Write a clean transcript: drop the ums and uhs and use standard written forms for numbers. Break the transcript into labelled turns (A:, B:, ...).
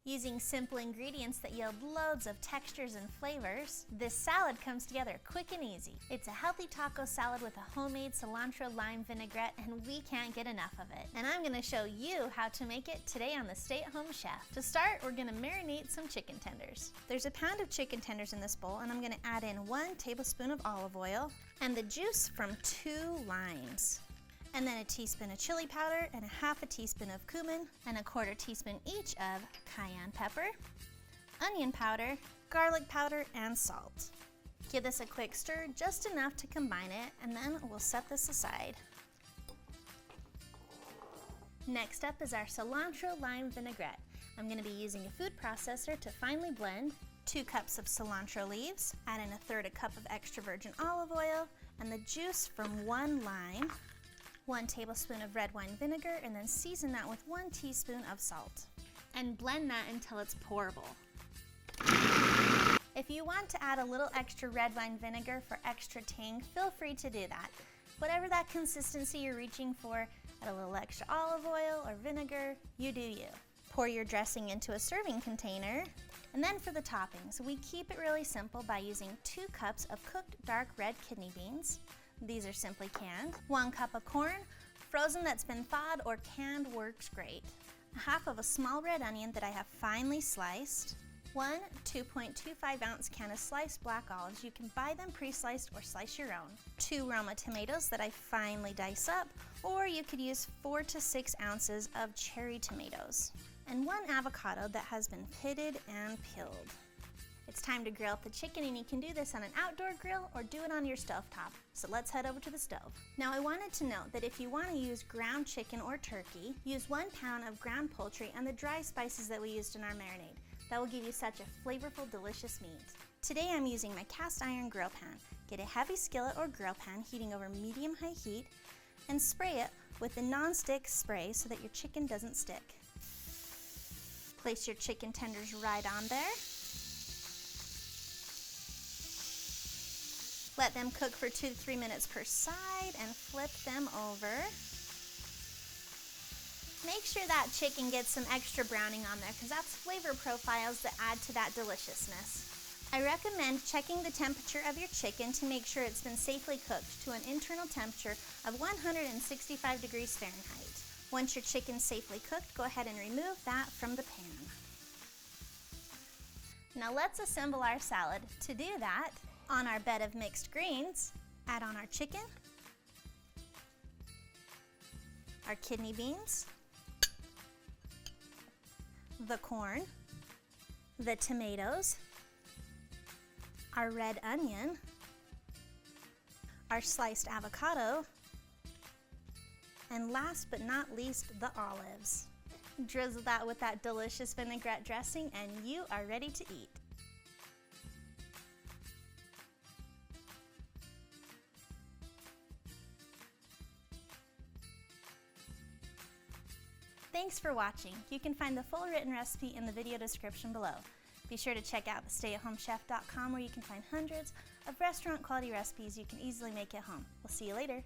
A: Using simple ingredients that yield loads of textures and flavors, this salad comes together quick and easy. It's a healthy taco salad with a homemade cilantro-lime vinaigrette, and we can't get enough of it. And I'm gonna show you how to make it today on the Stay-at-Home Chef. To start, we're gonna marinate some chicken tenders. There's a pound of chicken tenders in this bowl, and I'm gonna add in 1 tablespoon of olive oil and the juice from 2 limes. And then a teaspoon of chili powder and a half a teaspoon of cumin and a 1/4 teaspoon each of cayenne pepper, onion powder, garlic powder, and salt. Give this a quick stir, just enough to combine it, and then we'll set this aside. Next up is our cilantro-lime vinaigrette. I'm going to be using a food processor to finely blend 2 cups of cilantro leaves, add in 1/3 cup of extra virgin olive oil, and the juice from 1 lime, 1 tablespoon of red wine vinegar, and then season that with 1 teaspoon of salt. And blend that until it's pourable. If you want to add a little extra red wine vinegar for extra tang, feel free to do that. Whatever that consistency you're reaching for, add a little extra olive oil or vinegar, you do you. Pour your dressing into a serving container. And then for the toppings, we keep it really simple by using 2 cups of cooked dark red kidney beans. These are simply canned. 1 cup of corn, frozen that's been thawed or canned works great. 1/2 of a small red onion that I have finely sliced. 1 2.25 ounce can of sliced black olives. You can buy them pre-sliced or slice your own. 2 Roma tomatoes that I finely dice up, or you could use 4 to 6 ounces of cherry tomatoes. And 1 avocado that has been pitted and peeled. It's time to grill up the chicken, and you can do this on an outdoor grill or do it on your stovetop. So let's head over to the stove. Now I wanted to note that if you want to use ground chicken or turkey, use 1 pound of ground poultry and the dry spices that we used in our marinade. That will give you such a flavorful, delicious meat. Today I'm using my cast iron grill pan. Get a heavy skillet or grill pan heating over medium-high heat and spray it with the non-stick spray so that your chicken doesn't stick. Place your chicken tenders right on there. Let them cook for 2 to 3 minutes per side and flip them over. Make sure that chicken gets some extra browning on there because that's flavor profiles that add to that deliciousness. I recommend checking the temperature of your chicken to make sure it's been safely cooked to an internal temperature of 165 degrees Fahrenheit. Once your chicken's safely cooked, go ahead and remove that from the pan. Now let's assemble our salad. To do that, on our bed of mixed greens, add on our chicken, our kidney beans, the corn, the tomatoes, our red onion, our sliced avocado, and last but not least, the olives. Drizzle that with that delicious vinaigrette dressing and you are ready to eat. Thanks for watching. You can find the full written recipe in the video description below. Be sure to check out thestayatHomeChef.com where you can find hundreds of restaurant quality recipes you can easily make at home. We'll see you later.